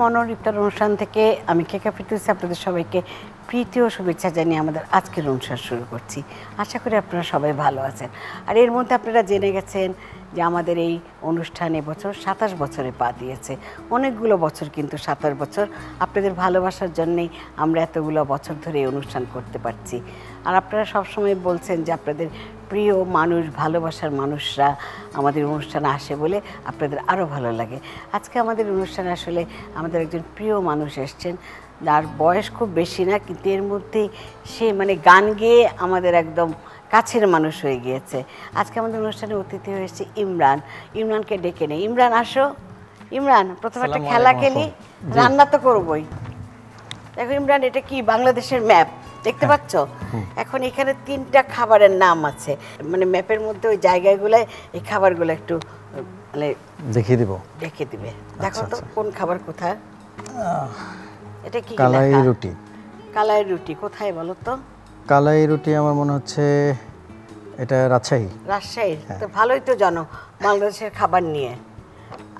মনোর ইফতার অনুষ্ঠান থেকে আমি কেকা ফিরদৌসী আপনাদের সবাইকে প্রীতি ও শুভেচ্ছা জানিয়ে আমাদের আজকের অনুষ্ঠান শুরু করছি। আশা করি আপনারা সবাই ভালো আছেন। আর এর মধ্যে আপনারা জেনে গেছেন যে আমাদের এই অনুষ্ঠান এবছর 27 বছরে পা দিয়েছে। অনেকগুলো বছর, কিন্তু 27 বছর আপনাদের ভালোবাসার জন্যেই আমরা এতগুলো বছর ধরে এই অনুষ্ঠান করতে পারছি। আর আপনারা সবসময় বলছেন যে আপনাদের প্রিয় মানুষ, ভালোবাসার মানুষরা আমাদের অনুষ্ঠানে আসে বলে আপনাদের আরও ভালো লাগে। আজকে আমাদের অনুষ্ঠানে আসলে আমাদের একজন প্রিয় মানুষ এসছেন, যার বয়স খুব বেশি না, কিন্তু এর মধ্যে সে মানে গান গেয়ে আমাদের একদম কাছের মানুষ হয়ে গিয়েছে। আজকে আমাদের অনুষ্ঠানে অতিথি হয়েছে ইমরান। ইমরানকে ডেকে নেই। ইমরান আসো। ইমরান, প্রথমে একটা খেলা খেলি, রান্না তো করবই। দেখো ইমরান, এটা কি বাংলাদেশের ম্যাপ দেখতে পাচ্ছ? এখন এখানে 3টা খাবারের নাম আছে, মানে ম্যাপের মধ্যে ওই জায়গাগুলো এই খাবারগুলো একটু মানে দেখিয়ে দিবে। দেখো তো কোন খাবার কোথায়। এটা কি? কালাই রুটি। কালাই রুটি কোথায় বলো তো? কালাই রুটি আমার মনে হচ্ছে এটা রাজশাহী। রাজশাহীর? তো ভালোই তো জানো বাংলাদেশের খাবার নিয়ে।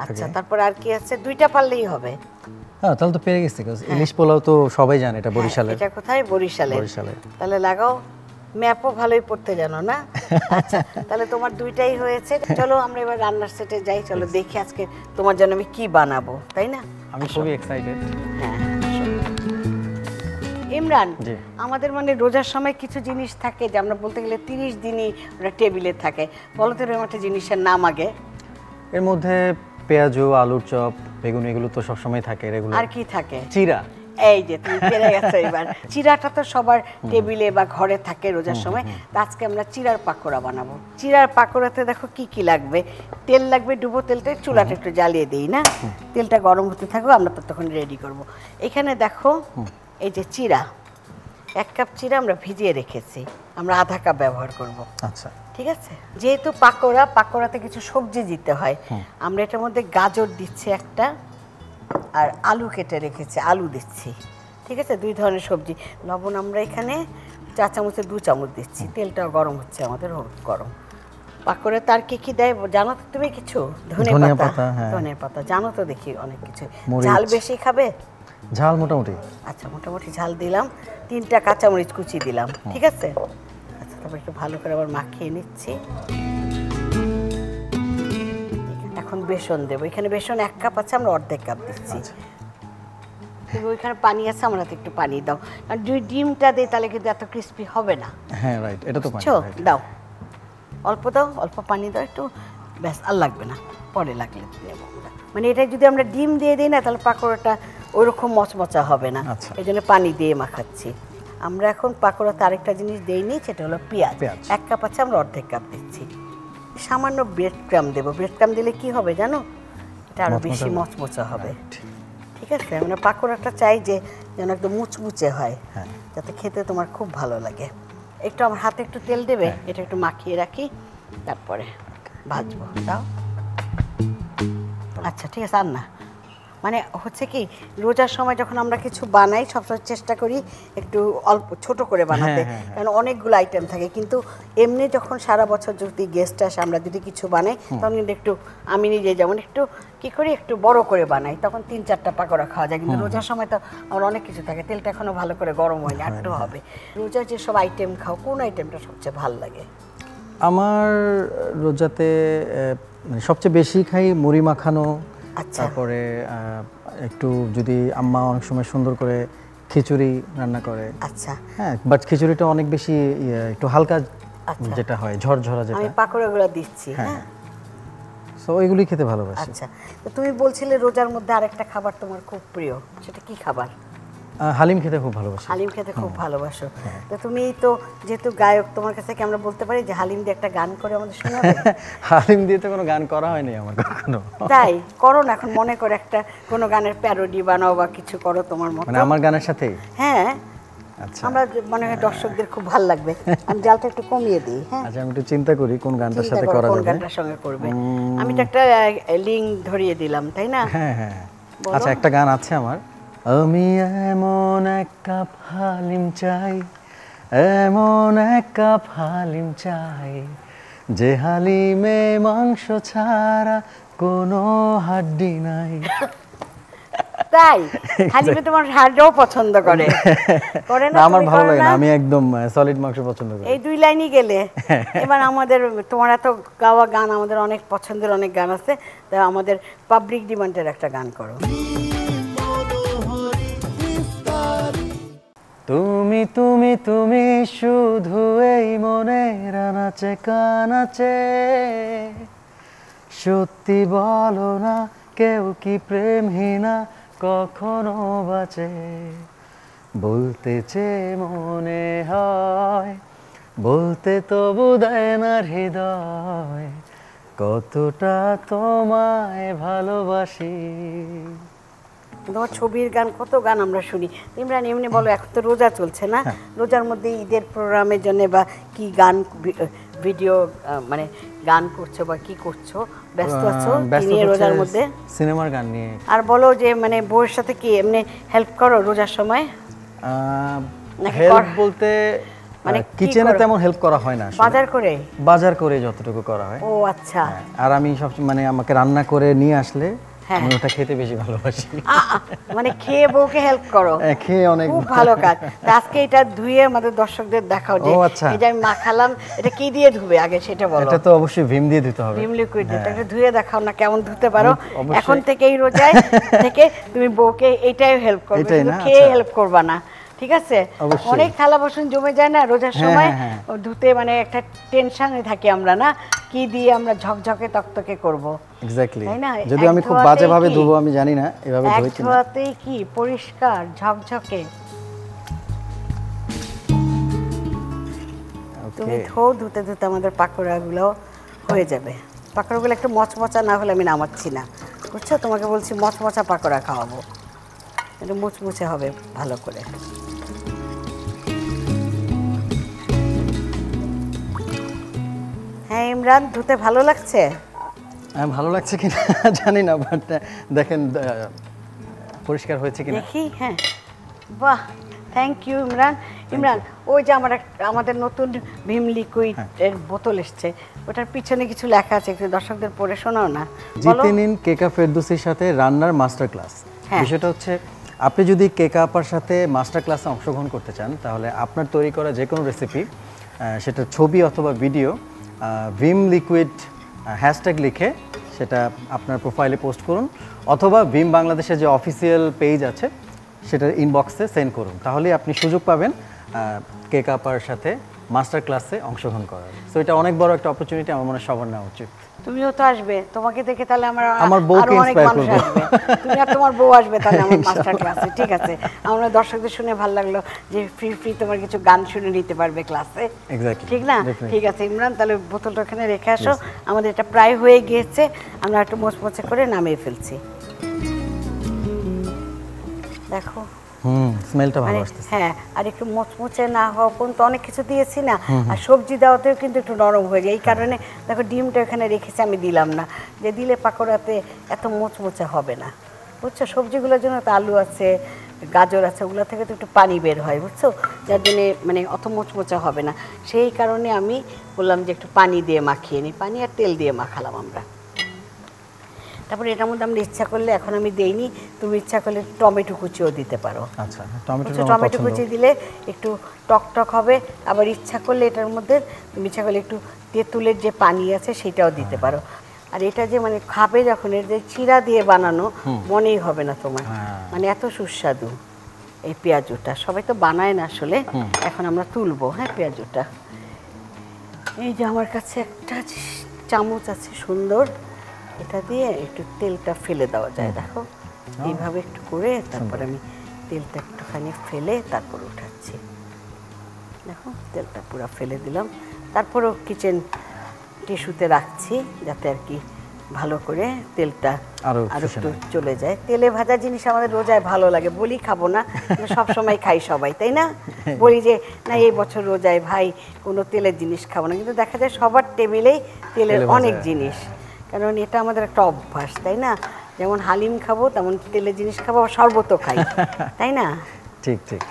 আচ্ছা, তারপর আর কি আছে? 2টা পারলেই হবে। হ্যাঁ, তাহলে তো পেরে গেছি। ইলিশ পোলাও তো সবাই জানে, এটা বরিশালের। এটা কোথায়? বরিশালের। তাহলে লাগাও, ম্যাপও ভালোই পড়তে জানো না? আচ্ছা, তাহলে তোমার 2টাই হয়েছে। চলো আমরা এবার রান্নার সেটে যাই। চলো দেখি আজকে তোমার জন্য আমি কি বানাবো, তাই না? আমি খুবই এক্সাইটেড। হ্যাঁ ইমরান, আমাদের মানে রোজার সময় কিছু জিনিস থাকে যে আমরা বলতে গেলে 30 দিনই ওরা টেবিলে থাকে। বলো তো এরকম একটা জিনিসের নাম আগে। এর মধ্যে পেঁয়াজু, আলুর চপ, বেগুন, এগুলো তো সবসময় থাকে রেগুলার। আর কি থাকে? চিড়া। এই যে তুমি পেরে গেছো এবার। চিড়াটা তো সবার টেবিলে বা ঘরে থাকে রোজার সময়। আজকে আমরা চিড়ার পাকোড়া বানাবো। চিড়ার পাকোড়াতে দেখো কি কি লাগবে। তেল লাগবে, ডুবো তেলটা। চুলাটা একটু জ্বালিয়ে দিই না, তেলটা গরম হতে থাকবে, আমরা তো তখন রেডি করব। এখানে দেখো এই যে চিড়া, 1 কাপ চিড়া আমরা ভিজিয়ে রেখেছি, আমরা আধা কাপ ব্যবহার করব। আচ্ছা, ঠিক আছে। যেহেতু পাকোড়াতে কিছু সবজি দিতে হয়, আমরা এটার মধ্যে গাজর দিচ্ছি একটা, আর আলু কেটে রেখেছি, আলু দিচ্ছি। ঠিক আছে, 2 ধরনের সবজি। লবণ আমরা এখানে 4 চামচে 2 চামচ দিচ্ছি। তেলটাও গরম হচ্ছে আমাদের, গরম। পাকোড়া তার কি দেয় জানো তো তুমি কিছু? ধনে পাতা জানো তো? দেখি অনেক কিছু। ঝাল বেশি খাবে? ঝাল মোটামুটি। আচ্ছা, মোটামুটি ঝাল দিলাম। 3টা কাঁচামরিচ কুচি দিলাম। ঠিক আছে। আচ্ছা, তারপর একটু ভালো করে আবার মাখিয়ে নিচ্ছি। এখন বেসন দেবো। এখানে বেসন 1 কাপ আছে, আমরা অর্ধেক কাপ দিচ্ছি। ওইখানে পানি আছে, আমরা তো একটু পানি দাও, কারণ ডিমটা দিই তাহলে কিন্তু এত ক্রিস্পি হবে না। হ্যাঁ রাইট, এটা তো পানি দাও, অল্প দাও, অল্প পানি দাও একটু, ব্যাস, আর লাগবে না, পরে লাগলে দেবো আমরা। মানে এটা যদি আমরা ডিম দিয়ে দিই না, তাহলে পাকোড়াটা ওইরকম মচমচা হবে না। এই জন্য পানি দিয়ে মাখাচ্ছি। আমরা এখন পাকোড়াতে আরেকটা জিনিস দিইনি, সেটা হলো পেঁয়াজ। 1 কাপ আছে, আমরা অর্ধেক কাপ দিচ্ছি। সামান্য ব্রেড ক্রাম্ব দেবো। ব্রেড ক্রাম্ব দিলে কি হবে জানো? এটা আরো বেশি মচমচা হবে। ঠিক আছে, আমরা পাকোড়াটা চাই যে যেন একদম মুচমুচে হয়, যাতে খেতে তোমার খুব ভালো লাগে। একটু আমার হাতে একটু তেল দেবে, এটা একটু মাখিয়ে রাখি, তারপরে ভাজবো। দাও। আচ্ছা ঠিক আছে। আর না, মানে হচ্ছে কি, রোজার সময় যখন আমরা কিছু বানাই সবসময় চেষ্টা করি একটু অল্প ছোট করে বানাতে, কারণ অনেকগুলো আইটেম থাকে। কিন্তু এমনি যখন সারা বছর যদি গেস্ট আসে, আমরা যদি কিছু বানাই, তখন কিন্তু একটু, আমি নিজে যেমন একটু কি করি, একটু বড় করে বানাই, তখন 3-4টা পাকোড়া খাওয়া যায়। কিন্তু রোজার সময় তো আমার অনেক কিছু থাকে, তেলটা এখনো ভালো করে গরম হয়নি, একটু হবে। রোজার যেসব আইটেম খাও, কোন আইটেমটা সবচেয়ে ভালো লাগে? আমার রোজাতে সবচেয়ে বেশি খাই মুড়ি মাখানো। তারপরে একটু যদি আম্মা অনেক সময় সুন্দর করে খিচুড়ি রান্না করে। আচ্ছা, হ্যাঁ, বাট খিচুড়িটা অনেক বেশি একটু হালকা যেটা হয়, ঝরঝরা যেটা, আমি পাকোড়াগুলো দিচ্ছি। হ্যাঁ, সো ওইগুলি খেতে ভালোবাসি। আচ্ছা, তো তুমি বলছিলে রোজার মধ্যে আরেকটা খাবার তোমার খুব প্রিয়, সেটা কি খাবার? হালিম খেতে খুব ভালোবাসি। হালিম খেতে খুব ভালোবাসো। তো তুমি তো যেহেতু গায়ক, তোমার কাছে কি আমরা বলতে পারি যে হালিম দিয়ে একটা গান করে আমাদের শোনাবে? হালিম দিয়ে তো কোনো গান করা হয়নি আমার কখনো। তাই করো না, এখন মনে করে একটা কোনো গানের প্যারোডি বানাও বা কিছু করো তোমার মতো। মানে আমার গানের সাথে? হ্যাঁ, আচ্ছা, আমরা মনে হয় দর্শকদের খুব ভালো লাগবে। আমি জালটা একটু কমিয়ে দিই। হ্যাঁ, আচ্ছা, আমি একটু চিন্তা করি কোন গানটার সাথে করা যাবে। কোন গানটার সঙ্গে করবে? আমি তো একটা লিঙ্ক ধরিয়ে দিলাম, তাই না? হ্যাঁ হ্যাঁ, আচ্ছা, একটা গান আছে আমার। আমি এমন 1 কাপ হালিম চাই, এমন 1 কাপ হালিম চাই, যে হালিমে মাংস ছাড়া কোনো হাড্ডি নাই। তাই হালিমে তোমার হাড়টাও পছন্দ করে করে না? আমার ভালো লাগে না, আমি একদম সলিড মাংস পছন্দ করি। এই 2 লাইনই গেলে এবার আমাদের তোমার এত গাওয়া গান, আমাদের অনেক পছন্দের অনেক গান আছে, তা আমাদের পাবলিক ডিমান্ডের একটা গান করো। তুমি তুমি তুমি শুধু এই মনে রানাচে কানাচে, সত্যি বলো না কেউ কি প্রেমহীনা কখনো বাঁচে, বলতেছে মনে হয় বলতে তবু দেয় না হৃদয়, কতটা তোমায় ভালোবাসি। তোমার ছবির গান, কত গান আমরা শুনি। ইমরান এমনি বলো, এখন তো রোজা চলছে না, রোজার মধ্যে ঈদের প্রোগ্রামের জন্য বা কি গান ভিডিও মানে গান করছো বা কি করছো, ব্যস্ত আছো নিয়ে রোজার মধ্যে? সিনেমার গান নিয়ে। আর বলো যে মানে বউয়ের সাথে কি এমনি হেল্প করো রোজার সময়? হেল্প বলতে মানে কিচেনে তেমন হেল্প করা হয় না, বাজার করে যতটুকু করা হয়। ও আচ্ছা। আর আমি সব মানে আমাকে রান্না করে নিয়ে আসলে আমি ওটা খেতে বেশি ভালোবাসি। মানে খেয়ে বউকে হেল্প করো? খেয়ে অনেক খুব ভালো কাজ। আজকে এটা ধুয়ে আমাদের দর্শকদের দেখাও যে এটা আমি মাখালাম, এটা কি দিয়ে ধুবে আগে সেটা বলো। এটা তো অবশ্যই ভিম দিয়ে ধুতে হবে, ভিম লিকুইড দিয়ে। এটা ধুয়ে দেখাও না কেমন ধুতে পারো। এখন থেকেই রোজায় থেকে তুমি বউকে এইটাই হেল্প করবে, শুধু খেয়ে হেল্প করবা না, ঠিক আছে? অনেক থালা বাসন জমে যায় না রোজার সময়, ধুতে মানে একটা টেনশনে থাকি আমরা, না কি দিয়ে আমরা ঝকঝকে তকতকে করব। এক্স্যাক্টলি, যদি আমি খুব বাজে ভাবে ধুবো আমি জানি না, এভাবে ধুই কিনা, ধোয়াতেই কি পরিষ্কার ঝকঝকে। তুমি ধুতে ধুতে আমাদের পাকোড়াগুলো হয়ে যাবে। পাকোড়াগুলো একটু মচমচা না হলে আমি নামাচ্ছি না, বুঝছো? তোমাকে বলছি মচমচা পাকোড়া খাওয়াবো, একটু মুচমুচে হবে ভালো করে। হ্যাঁ ইমরান, ধুতে ভালো লাগছে? ভালো লাগছে কিনা জানি না, বাট দেখেন পরিষ্কার হয়েছে কিনা দেখি। হ্যাঁ, বাহ, থ্যাংক ইউ ইমরান। ইমরান, ওই যে আমাদের নতুন ভিম লিকুইড এর বোতল এসছে, ওটার পিছনে কিছু লেখা আছে, একটু দর্শকদের পড়ে শোনাও না। জিতে নিন কেকা ফেরদৌসির সাথে রান্নার মাস্টার ক্লাস। বিষয়টা হচ্ছে, আপনি যদি কেকা আপার সাথে মাস্টার ক্লাসে অংশগ্রহণ করতে চান, তাহলে আপনার তৈরি করা যে কোনো রেসিপি, সেটা ছবি অথবা ভিডিও, ভিম লিকুইড হ্যাশট্যাগ লিখে সেটা আপনার প্রোফাইলে পোস্ট করুন, অথবা ভিম বাংলাদেশের যে অফিসিয়াল পেজ আছে সেটার ইনবক্সে সেন্ড করুন, তাহলেই আপনি সুযোগ পাবেন কেক আপার সাথে মাস্টার ক্লাসে অংশগ্রহণ করার। সো এটা অনেক বড় একটা অপরচুনিটি, আমার মনে হয় সবার নেওয়া উচিত। তুমিও তো আসবে, তোমাকে দেখে তাহলে আমার বউকে ইন্সপায়ার করব। তুমি আর তোমার বউ আসবে তাহলে আমার মাস্টার ক্লাসে, ঠিক আছে? আমরা দর্শকদের শুনে ভালো লাগলো যে ফ্রি তোমার কিছু গান শুনে নিতে পারবে ক্লাসে, ঠিক না? ঠিক আছে ইমরান, তাহলে বোতলটা ওখানে রেখে আসো। আমাদের এটা প্রায় হয়ে গিয়েছে, আমরা একটু মোচমোচে করে নামিয়ে ফেলছি। দেখো স্মেলটা ভালো আসছে। হ্যাঁ, আর একটু মুচমুচে না হওয়া পর্যন্ত অনেক কিছু দিয়েছি না, আর সবজি দেওয়াতেও কিন্তু একটু নরম হয়ে যায়। এই কারণে দেখো ডিমটা এখানে রেখেছি, আমি দিলাম না, যে দিলে পাকোড়াতে এত মুচমুচে হবে না, বুঝছো? সবজিগুলোর জন্য তো আলু আছে, গাজর আছে, ওগুলো থেকে তো একটু পানি বের হয়, বুঝছো? যার জন্যে মানে অত মুচমুচে হবে না। সেই কারণে আমি বললাম যে একটু পানি দিয়ে মাখিয়ে নিই, পানি আর তেল দিয়ে মাখালাম আমরা। তারপরে এটার মধ্যে আমরা ইচ্ছা করলে, এখন আমি দেইনি, তুমি ইচ্ছা করলে টমেটো কুচিও দিতে পারো। আচ্ছা, টমেটো কুচি দিলে একটু টক হবে। আবার ইচ্ছা করলে এটার মধ্যে তুমি ইচ্ছা করলে একটু তেঁতুলের যে পানি আছে সেটাও দিতে পারো। আর এটা যে মানে খাবে যখন, এর যে চিরা দিয়ে বানানো, মনেই হবে না তোমার, মানে এত সুস্বাদু এই পেঁয়াজুটা। সবাই তো বানায় না আসলে, এখন আমরা তুলবো। হ্যাঁ, পেঁয়াজুটা এই যে আমার কাছে একটা চামচ আছে সুন্দর, এটা দিয়ে একটু তেলটা ফেলে দেওয়া যায়, দেখো এইভাবে একটু করে, তারপর আমি তেলটা একটুখানি ফেলে তারপর উঠাচ্ছি। দেখো তেলটা পুরো ফেলে দিলাম, তারপরও কিচেন টিস্যুতে রাখছি যাতে আর কি ভালো করে তেলটা আরো একটু চলে যায়। তেলে ভাজা জিনিস আমাদের রোজায় ভালো লাগে, বলি খাবো না, সব সময় খাই সবাই, তাই না? বলি যে না এই বছর রোজায় ভাই কোনো তেলের জিনিস খাবো না, কিন্তু দেখা যায় সবার টেবিলেই তেলের অনেক জিনিস, কারণ এটা আমাদের একটা অভ্যাস, তাই না? যেমন হালিম খাবো তেমন তেলের জিনিস খাবো, শরবতও খাই, তাই না? ঠিক ঠিক,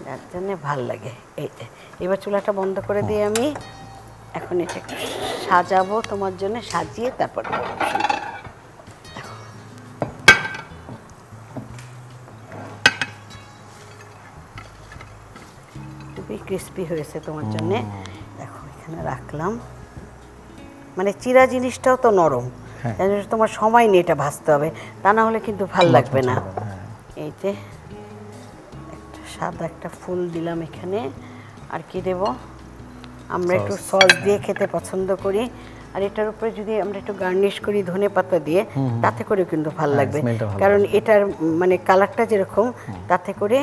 যার জন্যে ভাল লাগে। এই যে এবার চুলাটা বন্ধ করে দিয়ে আমি এখন এটা একটু সাজাবো তোমার জন্য, সাজিয়ে তারপর ক্রিস্পি হয়েছে তোমার জন্যে। দেখো এখানে রাখলাম, মানে চিরা জিনিসটাও তো নরম, তাই জন্য তোমার সময় নিয়ে এটা ভাজতে হবে, তা না হলে কিন্তু ভাল লাগবে না। এই যে একটা সাদা একটা ফুল দিলাম এখানে। আর কি দেব, আমরা একটু সস দিয়ে খেতে পছন্দ করি, আর এটার উপরে যদি আমরা একটু গার্নিশ করি ধনেপাতা দিয়ে, তাতে করে কিন্তু ভাল লাগবে, কারণ এটার মানে কালারটা যেরকম, তাতে করে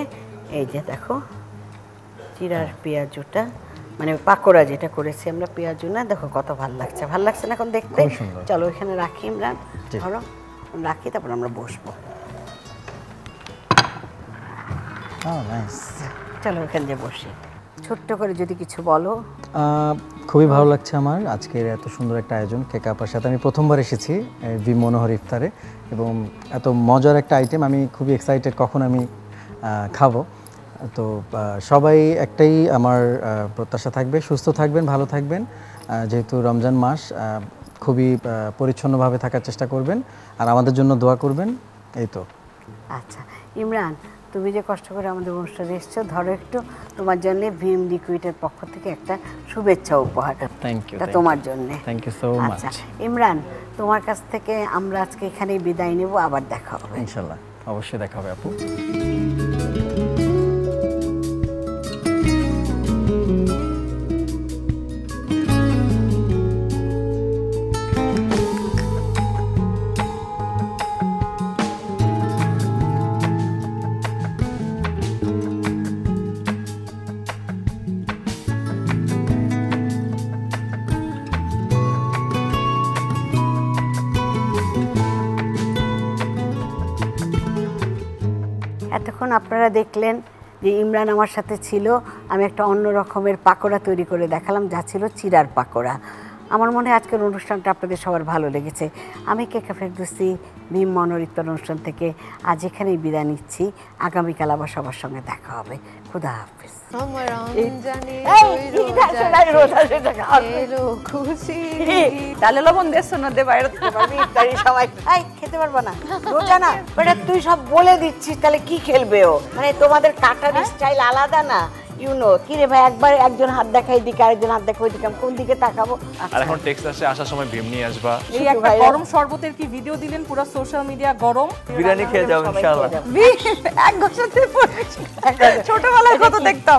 এই যে দেখো চিরার পেঁয়াজুটা, মানে পাকোড়া যেটা করেছি আমরা পেঁয়াজু না, দেখো কত ভাল লাগছে, ভাল লাগছে না এখন দেখতে? চলো এখানে রাখি ইমরান, ধরো রাখি, তারপর আমরা বসবো। চলো এখানে যে বসি, ছোট্ট করে যদি কিছু বলো। খুবই ভালো লাগছে আমার আজকের এত সুন্দর একটা আয়োজন। কেকা আপার সাথে আমি প্রথমবার এসেছি ভি মনোহর ইফতারে, এবং এত মজার একটা আইটেম, আমি খুবই এক্সাইটেড কখন আমি খাবো। তো সবাই একটাই আমার প্রত্যাশা থাকবে, সুস্থ থাকবেন, ভালো থাকবেন, যেহেতু রমজান মাস, খুবই পরিচ্ছন্নভাবে থাকার চেষ্টা করবেন, আর আমাদের জন্য দোয়া করবেন, এই তো। আচ্ছা ইমরান, তুমি যে কষ্ট করে আমাদের অনুষ্ঠানে এসছো, ধরো একটু তোমার জন্য ভিএম লিকুইডের পক্ষ থেকে একটা শুভেচ্ছা উপহার। থ্যাংক ইউ, তোমার জন্য। Thank you so much. আচ্ছা ইমরান, তোমার কাছ থেকে আমরা আজকে এখানেই বিদায় নেব, আবার দেখা হবে ইনশাআল্লাহ, অবশ্যই দেখা হবে আপু। এতক্ষণ আপনারা দেখলেন যে ইমরান আমার সাথে ছিল, আমি একটা অন্য রকমের পাকোড়া তৈরি করে দেখালাম, যা ছিল চিরার পাকোড়া। আমার মনে হয় আজকের অনুষ্ঠানটা আপনাদের সবার ভালো লেগেছে। আমি কেকা ফেরদৌসী ভীম মনোহর ইফতার অনুষ্ঠান থেকে আজ এখানেই বিদায় নিচ্ছি, আগামীকাল আবার সবার সঙ্গে দেখা হবে। খুদা হাফেজ। তাহলে লবণ দেশ না দে বাইরে সবাই খেতে পারবো না, রোজা না বেটা, তুই সব বলে দিচ্ছিস, তাহলে কি খেলবে ও? মানে তোমাদের কাটার স্টাইল আলাদা না, ইউনো। কি রে ভাই, একবার একজন হাত দেখাই দিকে, আরেকজন হাত দেখা ওইদিকে, কোন দিকে তাকাবো? আর এখন টেক্সাসে আসার সময় ভীম নিয়ে আসবা। এই একটা গরম শরবতের কি ভিডিও দিলেন, পুরো সোশ্যাল মিডিয়া গরম। বিরিয়ানি খেয়ে যাও ইনশাআল্লাহ। এক ঘষাতে ছোটবেলায় কত দেখতাম।